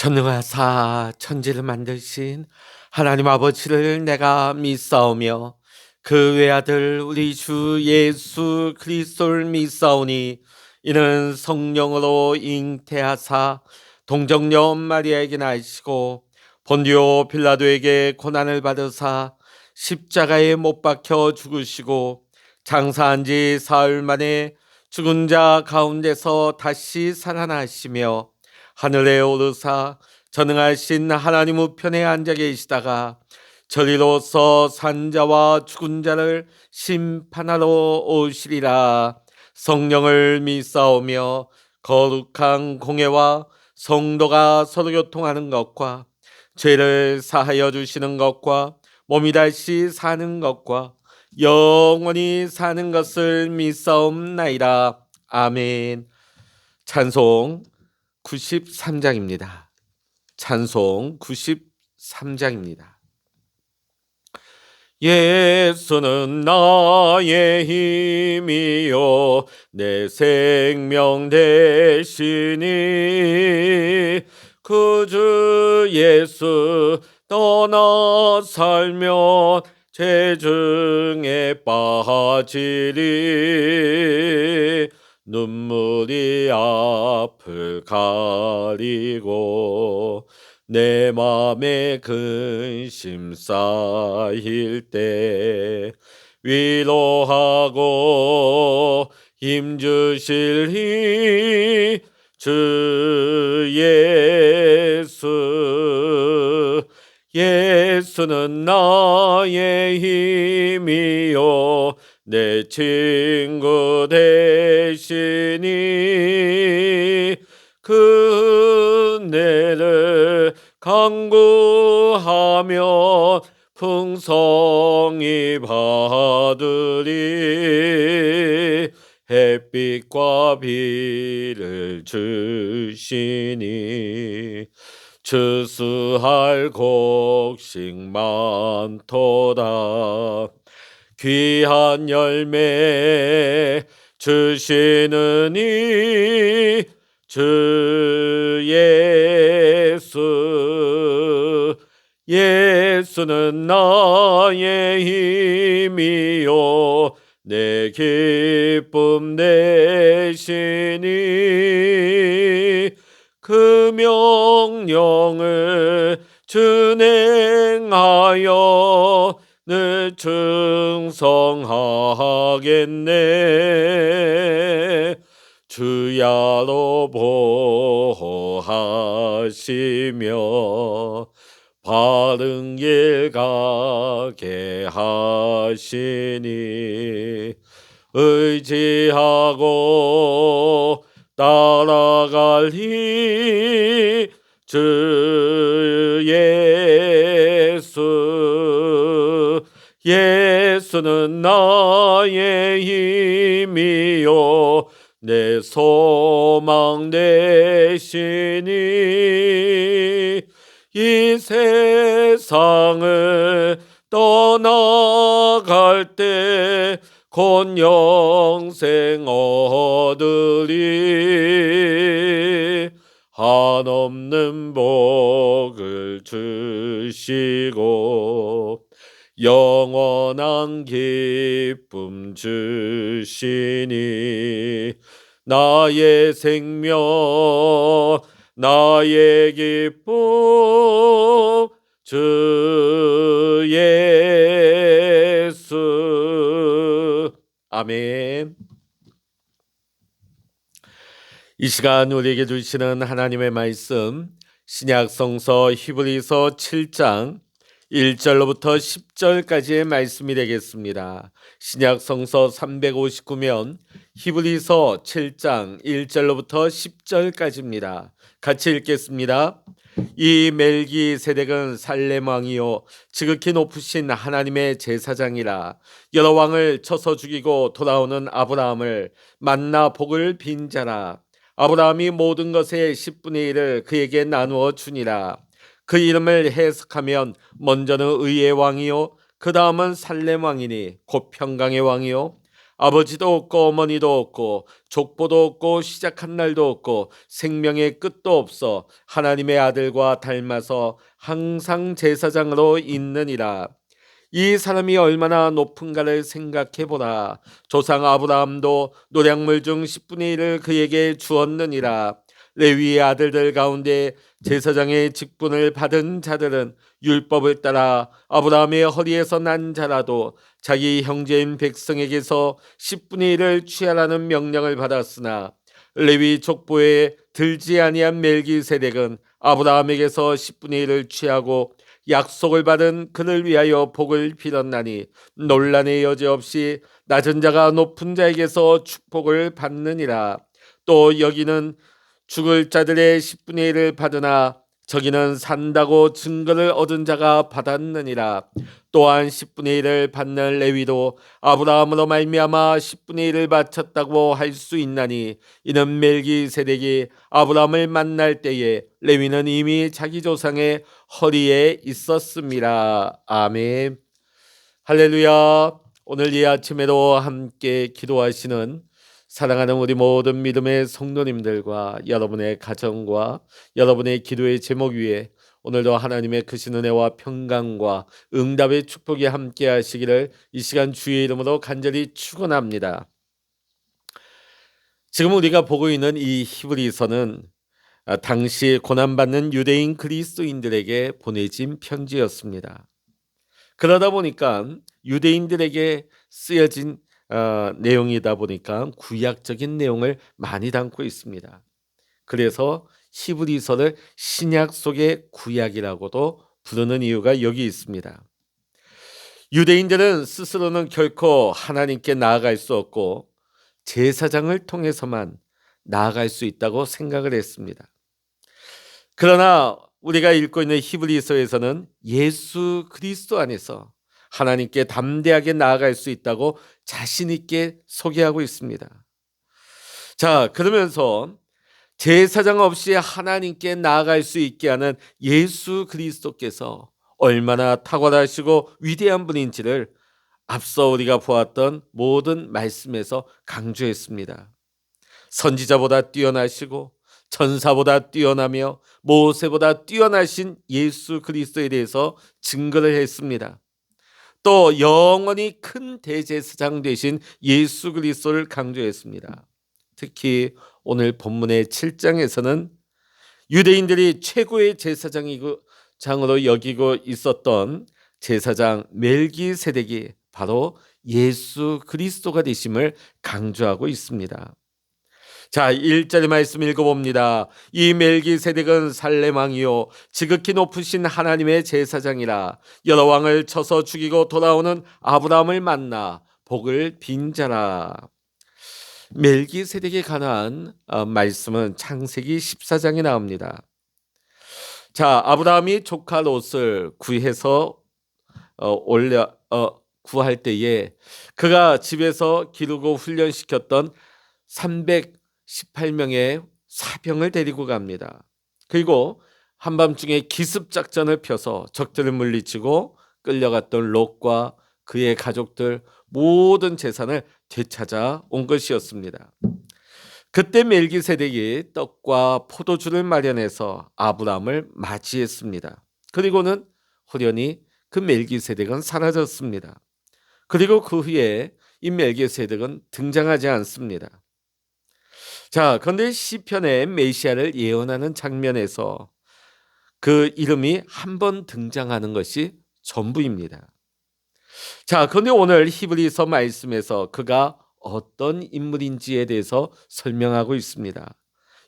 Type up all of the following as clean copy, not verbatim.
전능하사 천지를 만드신 하나님 아버지를 내가 믿사오며 그 외아들 우리 주 예수 그리스도를 믿사오니 이는 성령으로 잉태하사 동정녀 마리아에게 나시고 본디오 빌라도에게 고난을 받으사 십자가에 못 박혀 죽으시고 장사한 지 사흘 만에 죽은 자 가운데서 다시 살아나시며 하늘에 오르사 전능하신 하나님 우편에 앉아 계시다가 저리로서 산자와 죽은 자를 심판하러 오시리라. 성령을 믿사오며 거룩한 공예와 성도가 서로 교통하는 것과 죄를 사하여 주시는 것과 몸이 다시 사는 것과 영원히 사는 것을 믿사옵나이다. 아멘. 찬송 93장입니다. 찬송 93장입니다. 예수는 나의 힘이요 내 생명 되시니 그 주 예수 떠나 살면 죄 중에 빠지리 눈물이 앞을 가리고 내 맘에 근심 쌓일 때 위로하고 힘주실 주 예수 예수는 나의 힘이요 내 친구 되시니 그 은혜를 간구하며 풍성히 받으리 햇빛과 비를 주시니 추수할 곡식 많도다 귀한 열매 주시는 이 주 예수 예수는 나의 힘이요 내 기쁨 되시니 그 명령을 준행하여 늘 충성하겠네 주야로 보호하시며 바른 길 가게 하시니 의지하고 따라갈리 주 예수 예수는 나의 힘이요 내 소망 되시니 이 세상을 떠나갈 때 곧 영생 얻으리 한없는 복을 주시고 영원한 기쁨 주시니 나의 생명 나의 기쁨 주 예수 아멘. 이 시간 우리에게 주시는 하나님의 말씀 신약 성서 히브리서 7장 1절로부터 10절까지의 말씀이 되겠습니다. 신약 성서 359면 히브리서 7장 1절로부터 10절까지입니다. 같이 읽겠습니다. 이 멜기세덱은 살렘 왕이요 지극히 높으신 하나님의 제사장이라 여러 왕을 쳐서 죽이고 돌아오는 아브라함을 만나 복을 빈 자라. 아브라함이 모든 것의 10분의 1을 그에게 나누어 주니라. 그 이름을 해석하면 먼저는 의의 왕이요 그 다음은 살렘 왕이니 곧 평강의 왕이요 아버지도 없고 어머니도 없고 족보도 없고 시작한 날도 없고 생명의 끝도 없어 하나님의 아들과 닮아서 항상 제사장으로 있느니라. 이 사람이 얼마나 높은가를 생각해 보라. 조상 아브라함도 노량물 중 10분의 1을 그에게 주었느니라. 레위의 아들들 가운데 제사장의 직분을 받은 자들은 율법을 따라 아브라함의 허리에서 난 자라도 자기 형제인 백성에게서 10분의 1을 취하라는 명령을 받았으나 레위 족보에 들지 아니한 멜기세덱은 아브라함에게서 10분의 1을 취하고 약속을 받은 그를 위하여 복을 빌었나니 논란의 여지 없이 낮은 자가 높은 자에게서 축복을 받느니라. 또 여기는 죽을 자들의 10분의 1을 받으나 저기는 산다고 증거를 얻은 자가 받았느니라. 또한 10분의 1을 받는 레위도 아브라함으로 말미암아 10분의 1을 바쳤다고 할 수 있나니 이는 멜기세덱이 아브라함을 만날 때에 레위는 이미 자기 조상의 허리에 있었습니다. 아멘. 할렐루야. 오늘 이 아침에도 함께 기도하시는 사랑하는 우리 모든 믿음의 성도님들과 여러분의 가정과 여러분의 기도의 제목 위에 오늘도 하나님의 크신 은혜와 평강과 응답의 축복이 함께 하시기를 이 시간 주의 이름으로 간절히 축원합니다. 지금 우리가 보고 있는 이 히브리서는 당시 고난받는 유대인 그리스도인들에게 보내진 편지였습니다. 그러다 보니까 유대인들에게 쓰여진 내용이다 보니까 구약적인 내용을 많이 담고 있습니다. 그래서 히브리서를 신약 속의 구약이라고도 부르는 이유가 여기 있습니다. 유대인들은 스스로는 결코 하나님께 나아갈 수 없고 제사장을 통해서만 나아갈 수 있다고 생각을 했습니다. 그러나 우리가 읽고 있는 히브리서에서는 예수 그리스도 안에서 하나님께 담대하게 나아갈 수 있다고 자신 있게 소개하고 있습니다. 자, 그러면서 제사장 없이 하나님께 나아갈 수 있게 하는 예수 그리스도께서 얼마나 탁월하시고 위대한 분인지를 앞서 우리가 보았던 모든 말씀에서 강조했습니다. 선지자보다 뛰어나시고 천사보다 뛰어나며 모세보다 뛰어나신 예수 그리스도에 대해서 증거를 했습니다. 또 영원히 큰 대제사장 되신 예수 그리스도를 강조했습니다. 특히 오늘 본문의 7장에서는 유대인들이 최고의 제사장으로 여기고 있었던 제사장 멜기세덱이 바로 예수 그리스도가 되심을 강조하고 있습니다. 자, 1절의 말씀 읽어봅니다. 이 멜기세덱은 살렘 왕이요 지극히 높으신 하나님의 제사장이라. 여러 왕을 쳐서 죽이고 돌아오는 아브라함을 만나 복을 빈 자라. 멜기세덱에 관한 말씀은 창세기 14장에 나옵니다. 자, 아브라함이 조카 롯을 구해서 구할 때에 그가 집에서 기르고 훈련시켰던 318명의 사병을 데리고 갑니다. 그리고 한밤중에 기습작전을 펴서 적들을 물리치고 끌려갔던 롯과 그의 가족들 모든 재산을 되찾아 온 것이었습니다. 그때 멜기세덱이 떡과 포도주를 마련해서 아브라함을 맞이했습니다. 그리고는 호련히 그 멜기세덱은 사라졌습니다. 그리고 그 후에 이 멜기세덱은 등장하지 않습니다. 자, 그런데 시편의 메시아를 예언하는 장면에서 그 이름이 한 번 등장하는 것이 전부입니다. 자, 그런데 오늘 히브리서 말씀에서 그가 어떤 인물인지에 대해서 설명하고 있습니다.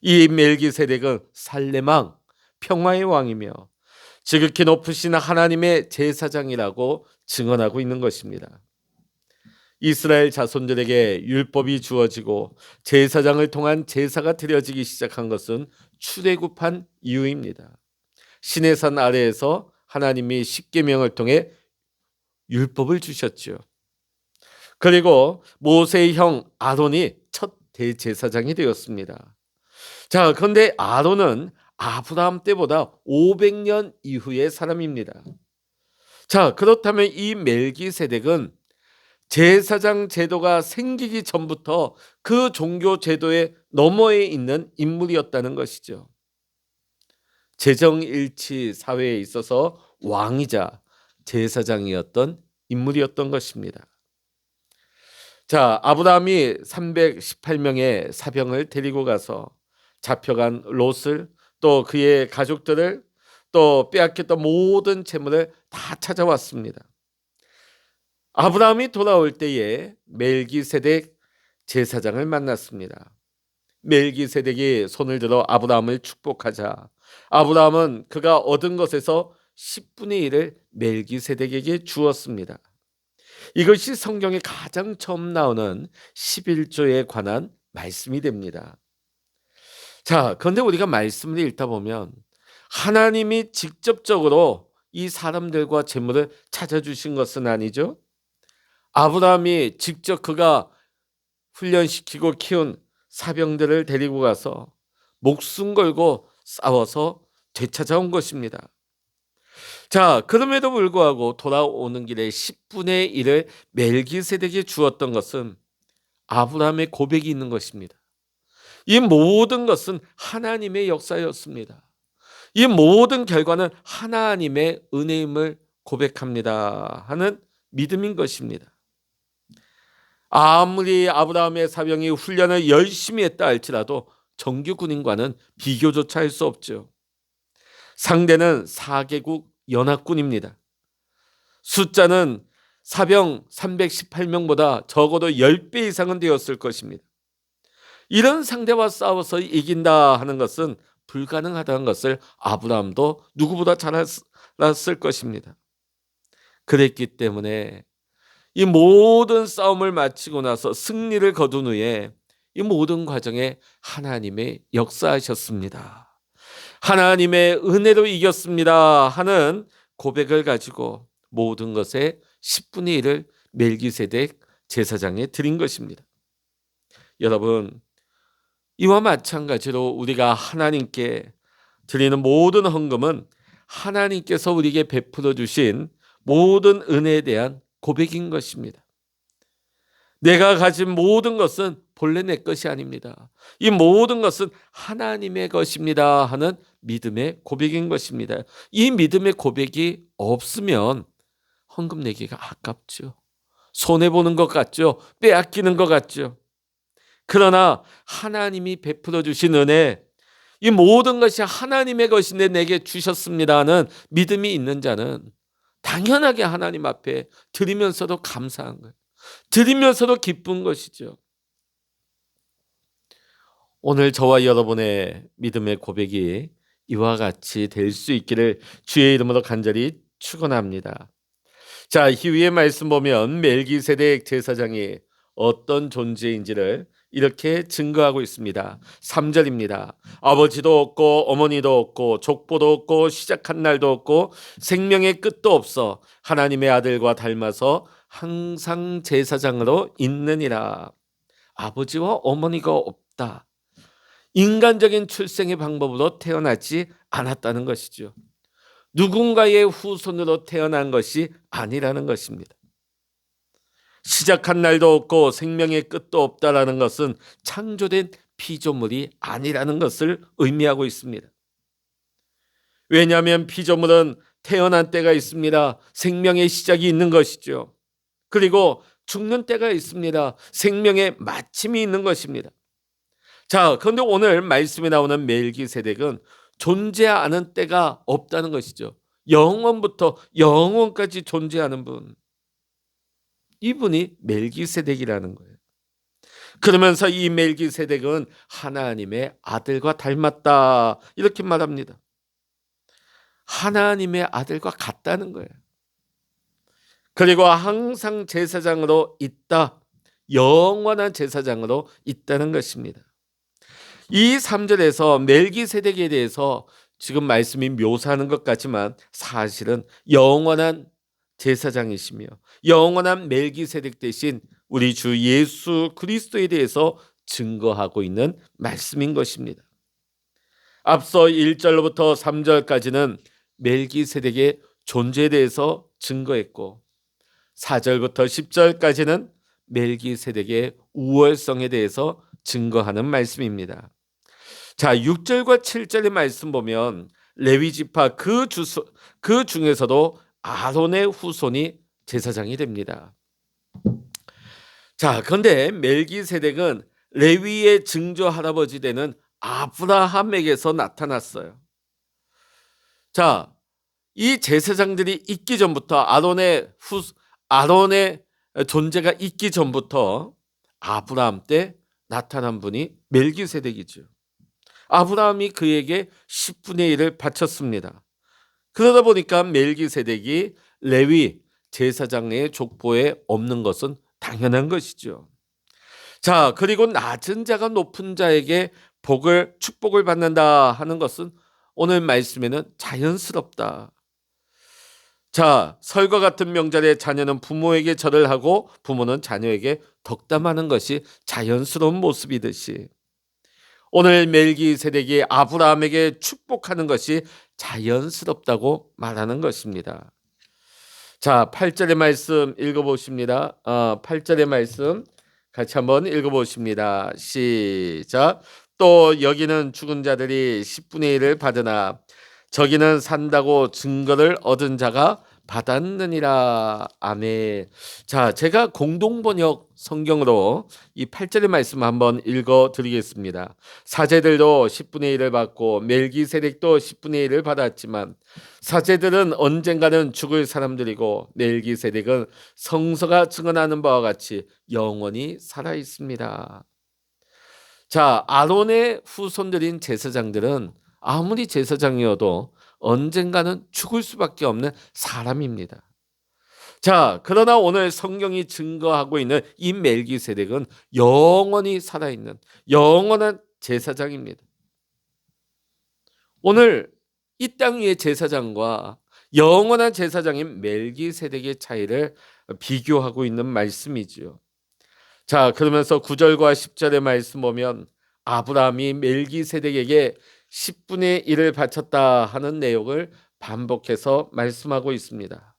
이 멜기세덱은 살렘 왕, 평화의 왕이며 지극히 높으신 하나님의 제사장이라고 증언하고 있는 것입니다. 이스라엘 자손들에게 율법이 주어지고 제사장을 통한 제사가 드려지기 시작한 것은 출애굽한 이후입니다. 시내산 아래에서 하나님이 십계명을 통해 율법을 주셨죠. 그리고 모세의 형 아론이 첫 대제사장이 되었습니다. 자, 그런데 아론은 아브라함 때보다 500년 이후의 사람입니다. 자, 그렇다면 이 멜기세덱은 제사장 제도가 생기기 전부터 그 종교 제도의 너머에 있는 인물이었다는 것이죠. 재정일치 사회에 있어서 왕이자 제사장이었던 인물이었던 것입니다. 자, 아브라함이 318명의 사병을 데리고 가서 잡혀간 롯을, 또 그의 가족들을, 또 빼앗겼던 모든 재물을 다 찾아왔습니다. 아브라함이 돌아올 때에 멜기세덱 제사장을 만났습니다. 멜기세덱이 손을 들어 아브라함을 축복하자 아브라함은 그가 얻은 것에서 10분의 1을 멜기세덱에게 주었습니다. 이것이 성경에 가장 처음 나오는 11조에 관한 말씀이 됩니다. 자, 그런데 우리가 말씀을 읽다 보면 하나님이 직접적으로 이 사람들과 재물을 찾아주신 것은 아니죠. 아브라함이 직접 그가 훈련시키고 키운 사병들을 데리고 가서 목숨 걸고 싸워서 되찾아온 것입니다. 자, 그럼에도 불구하고 돌아오는 길에 10분의 1을 멜기세덱에 주었던 것은 아브라함의 고백이 있는 것입니다. 이 모든 것은 하나님의 역사였습니다. 이 모든 결과는 하나님의 은혜임을 고백합니다 하는 믿음인 것입니다. 아무리 아브라함의 사병이 훈련을 열심히 했다 할지라도 정규 군인과는 비교조차 할 수 없죠. 상대는 4개국 연합군입니다. 숫자는 사병 318명보다 적어도 10배 이상은 되었을 것입니다. 이런 상대와 싸워서 이긴다 하는 것은 불가능하다는 것을 아브라함도 누구보다 잘 알았을 것입니다. 그랬기 때문에 이 모든 싸움을 마치고 나서 승리를 거둔 후에 이 모든 과정에 하나님의 역사하셨습니다. 하나님의 은혜로 이겼습니다 하는 고백을 가지고 모든 것의 10분의 1을 멜기세덱 제사장에 드린 것입니다. 여러분, 이와 마찬가지로 우리가 하나님께 드리는 모든 헌금은 하나님께서 우리에게 베풀어 주신 모든 은혜에 대한 고백인 것입니다. 내가 가진 모든 것은 본래 내 것이 아닙니다. 이 모든 것은 하나님의 것입니다 하는 믿음의 고백인 것입니다. 이 믿음의 고백이 없으면 헌금 내기가 아깝죠. 손해보는 것 같죠. 빼앗기는 것 같죠. 그러나 하나님이 베풀어 주신 은혜, 이 모든 것이 하나님의 것인데 내게 주셨습니다는 믿음이 있는 자는 당연하게 하나님 앞에 드리면서도 감사한 거예요. 드리면서도 기쁜 것이죠. 오늘 저와 여러분의 믿음의 고백이 이와 같이 될 수 있기를 주의 이름으로 간절히 축원합니다. 자, 이후의 말씀 보면 멜기세덱 제사장이 어떤 존재인지를 이렇게 증거하고 있습니다. 3절입니다. 아버지도 없고 어머니도 없고 족보도 없고 시작한 날도 없고 생명의 끝도 없어 하나님의 아들과 닮아서 항상 제사장으로 있느니라. 아버지와 어머니가 없다. 인간적인 출생의 방법으로 태어나지 않았다는 것이죠. 누군가의 후손으로 태어난 것이 아니라는 것입니다. 시작한 날도 없고 생명의 끝도 없다라는 것은 창조된 피조물이 아니라는 것을 의미하고 있습니다. 왜냐하면 피조물은 태어난 때가 있습니다. 생명의 시작이 있는 것이죠. 그리고 죽는 때가 있습니다. 생명의 마침이 있는 것입니다. 자, 그런데 오늘 말씀에 나오는 멜기세덱은 존재하는 때가 없다는 것이죠. 영원부터 영원까지 존재하는 분. 이분이 멜기세덱이라는 거예요. 그러면서 이 멜기세덱은 하나님의 아들과 닮았다 이렇게 말합니다. 하나님의 아들과 같다는 거예요. 그리고 항상 제사장으로 있다. 영원한 제사장으로 있다는 것입니다. 이 3절에서 멜기세덱에 대해서 지금 말씀이 묘사하는 것 같지만 사실은 영원한 제사장이시며 영원한 멜기세덱 대신 우리 주 예수 그리스도에 대해서 증거하고 있는 말씀인 것입니다. 앞서 1절로부터 3절까지는 멜기세덱의 존재에 대해서 증거했고 4절부터 10절까지는 멜기세덱의 우월성에 대해서 증거하는 말씀입니다. 자, 6절과 7절의 말씀 보면 레위 지파 그 중에서도 아론의 후손이 제사장이 됩니다. 자, 그런데 멜기세덱은 레위의 증조 할아버지 되는 아브라함에게서 나타났어요. 자, 이 제사장들이 있기 전부터 아론의 존재가 있기 전부터 아브라함 때 나타난 분이 멜기세덱이죠. 아브라함이 그에게 10분의 1을 바쳤습니다. 그러다 보니까 멜기세덱이 레위 제사장의 족보에 없는 것은 당연한 것이죠. 자, 그리고 낮은 자가 높은 자에게 축복을 받는다 하는 것은 오늘 말씀에는 자연스럽다. 자, 설과 같은 명절에 자녀는 부모에게 절을 하고 부모는 자녀에게 덕담하는 것이 자연스러운 모습이듯이 오늘 멜기세덱이 아브라함에게 축복하는 것이 자연스럽다고 말하는 것입니다. 자, 8절의 말씀 읽어보십니다. 8절의 말씀 같이 한번 읽어보십니다. 시작. 또 여기는 죽은 자들이 10분의 1을 받으나 저기는 산다고 증거를 얻은 자가 받았느니라. 아멘. 자, 제가 공동번역 성경으로 이 8절의 말씀 한번 읽어드리겠습니다. 사제들도 10분의 1을 받고 멜기세덱도 10분의 1을 받았지만 사제들은 언젠가는 죽을 사람들이고 멜기세덱은 성서가 증언하는 바와 같이 영원히 살아 있습니다. 자, 아론의 후손들인 제사장들은 아무리 제사장이어도 언젠가는 죽을 수밖에 없는 사람입니다. 자, 그러나 오늘 성경이 증거하고 있는 이 멜기세덱은 영원히 살아있는 영원한 제사장입니다. 오늘 이 땅 위의 제사장과 영원한 제사장인 멜기세덱의 차이를 비교하고 있는 말씀이지요. 자, 그러면서 9절과 10절의 말씀 보면 아브라함이 멜기세덱에게 10분의 1을 바쳤다 하는 내용을 반복해서 말씀하고 있습니다.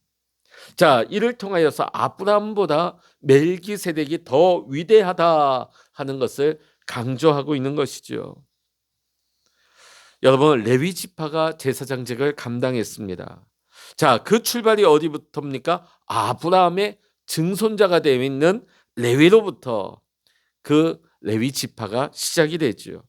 자, 이를 통하여서 아브라함보다 멜기세덱이 더 위대하다 하는 것을 강조하고 있는 것이죠. 여러분, 레위 지파가 제사장직을 감당했습니다. 자, 그 출발이 어디부터입니까? 아브라함의 증손자가 되어 있는 레위로부터 그 레위 지파가 시작이 되죠.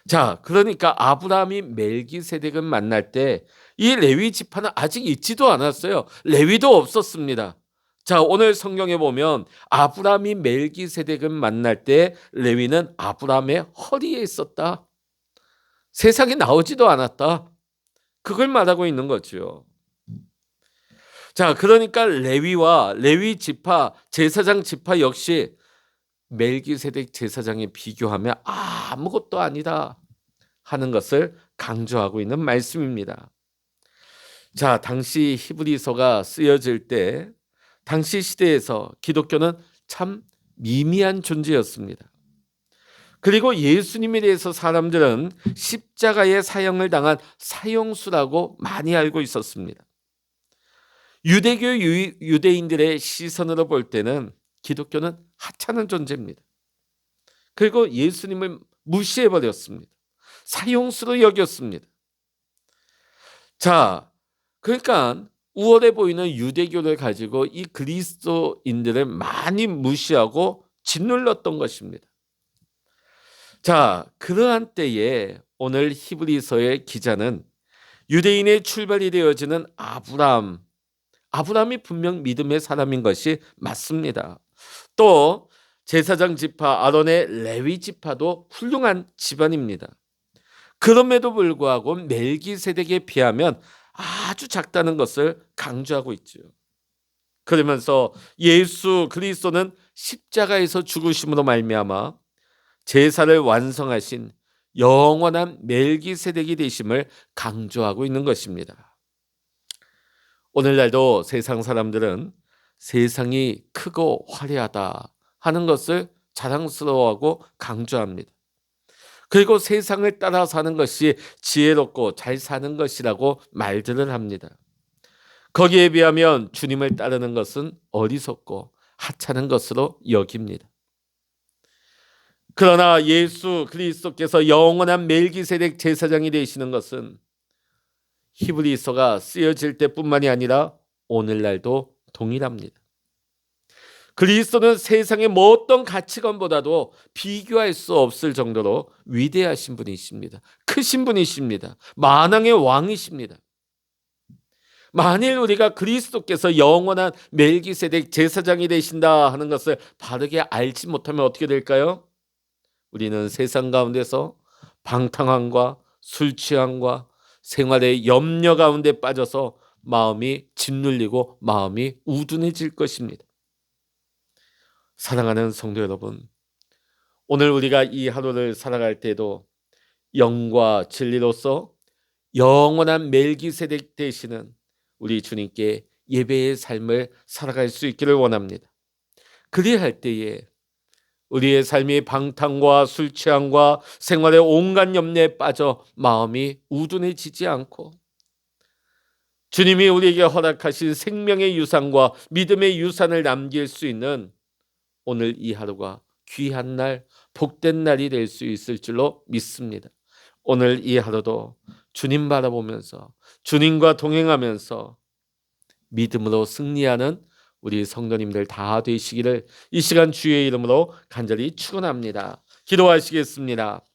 자, 그러니까 아브라함이 멜기세덱을 만날 때 이 레위 지파는 아직 있지도 않았어요. 레위도 없었습니다. 자, 오늘 성경에 보면 아브라함이 멜기세덱을 만날 때 레위는 아브라함의 허리에 있었다. 세상에 나오지도 않았다. 그걸 말하고 있는 거죠. 자, 그러니까 레위와 레위 지파, 제사장 지파 역시 멜기세덱 제사장에 비교하면 아무것도 아니다 하는 것을 강조하고 있는 말씀입니다. 자, 당시 히브리서가 쓰여질 때 당시 시대에서 기독교는 참 미미한 존재였습니다. 그리고 예수님에 대해서 사람들은 십자가의 사형을 당한 사형수라고 많이 알고 있었습니다. 유대교 유대인들의 시선으로 볼 때는 기독교는 하찮은 존재입니다. 그리고 예수님을 무시해버렸습니다. 사형수로 여겼습니다. 자, 그러니까 우월해 보이는 유대교를 가지고 이 그리스도인들을 많이 무시하고 짓눌렀던 것입니다. 자, 그러한 때에 오늘 히브리서의 기자는 유대인의 출발이 되어지는 아브라함이 분명 믿음의 사람인 것이 맞습니다. 또 제사장 지파 아론의 레위 지파도 훌륭한 집안입니다. 그럼에도 불구하고 멜기세덱에 비하면 아주 작다는 것을 강조하고 있죠. 그러면서 예수 그리스도는 십자가에서 죽으심으로 말미암아 제사를 완성하신 영원한 멜기세덱이 되심을 강조하고 있는 것입니다. 오늘날도 세상 사람들은 세상이 크고 화려하다 하는 것을 자랑스러워하고 강조합니다. 그리고 세상을 따라 사는 것이 지혜롭고 잘 사는 것이라고 말들을 합니다. 거기에 비하면 주님을 따르는 것은 어리석고 하찮은 것으로 여깁니다. 그러나 예수 그리스도께서 영원한 멜기세덱 제사장이 되시는 것은 히브리서가 쓰여질 때뿐만이 아니라 오늘날도 동일합니다. 그리스도는 세상의 뭐 어떤 가치관보다도 비교할 수 없을 정도로 위대하신 분이십니다. 크신 분이십니다. 만왕의 왕이십니다. 만일 우리가 그리스도께서 영원한 멜기세덱 제사장이 되신다 하는 것을 바르게 알지 못하면 어떻게 될까요? 우리는 세상 가운데서 방탕함과 술 취함과 생활의 염려 가운데 빠져서 마음이 짓눌리고 마음이 우둔해질 것입니다. 사랑하는 성도 여러분, 오늘 우리가 이 하루를 살아갈 때도 영과 진리로서 영원한 멜기세덱 되시는 우리 주님께 예배의 삶을 살아갈 수 있기를 원합니다. 그리할 때에 우리의 삶이 방탕과 술 취함과 생활의 온갖 염려에 빠져 마음이 우둔해지지 않고 주님이 우리에게 허락하신 생명의 유산과 믿음의 유산을 남길 수 있는 오늘 이 하루가 귀한 날, 복된 날이 될 수 있을 줄로 믿습니다. 오늘 이 하루도 주님 바라보면서 주님과 동행하면서 믿음으로 승리하는 우리 성도님들 다 되시기를 이 시간 주의 이름으로 간절히 축원합니다. 기도하시겠습니다.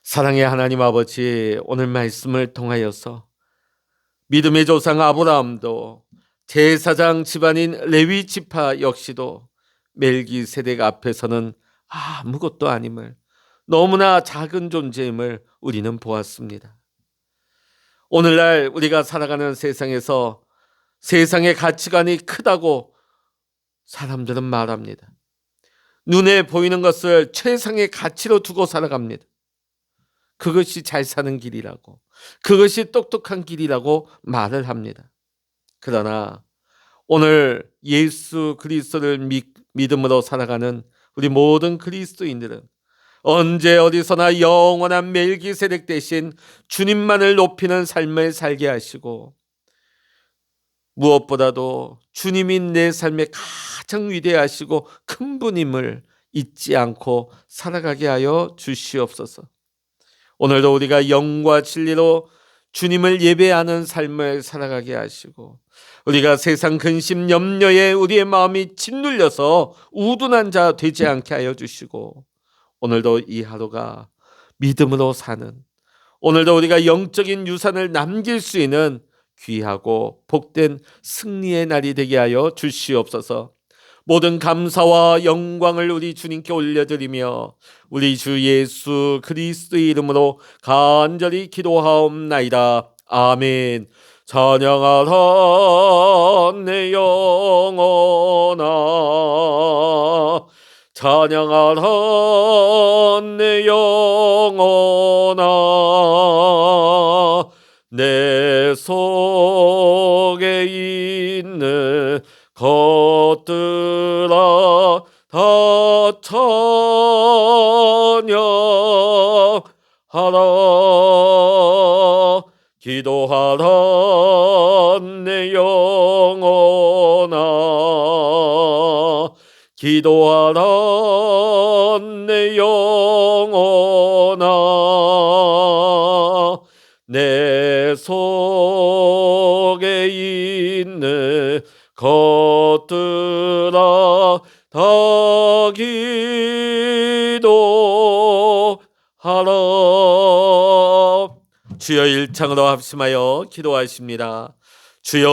사랑의 하나님 아버지, 오늘 말씀을 통하여서 믿음의 조상 아브라함도 제사장 집안인 레위 지파 역시도 멜기세덱 앞에서는 아무것도 아님을, 너무나 작은 존재임을 우리는 보았습니다. 오늘날 우리가 살아가는 세상에서 세상의 가치관이 크다고 사람들은 말합니다. 눈에 보이는 것을 최상의 가치로 두고 살아갑니다. 그것이 잘 사는 길이라고, 그것이 똑똑한 길이라고 말을 합니다. 그러나 오늘 예수 그리스도를 믿음으로 살아가는 우리 모든 그리스도인들은 언제 어디서나 영원한 멜기세덱 대신 주님만을 높이는 삶을 살게 하시고, 무엇보다도 주님이 내 삶에 가장 위대하시고 큰 분임을 잊지 않고 살아가게 하여 주시옵소서. 오늘도 우리가 영과 진리로 주님을 예배하는 삶을 살아가게 하시고, 우리가 세상 근심 염려에 우리의 마음이 짓눌려서 우둔한 자 되지 않게 하여 주시고, 오늘도 이 하루가 믿음으로 사는, 오늘도 우리가 영적인 유산을 남길 수 있는 귀하고 복된 승리의 날이 되게 하여 주시옵소서. 모든 감사와 영광을 우리 주님께 올려드리며 우리 주 예수 그리스도의 이름으로 간절히 기도하옵나이다. 아멘. 찬양하라 내 영혼아, 찬양하라 내 영혼아, 내 속에 있는 것들아 다 찬양하라. 기도하라 내 영혼아, 기도하라 내 영혼아, 내 속에 있는 것들아 다 기도하라. 주여 일창으로 합심하여 기도하십니다. 주여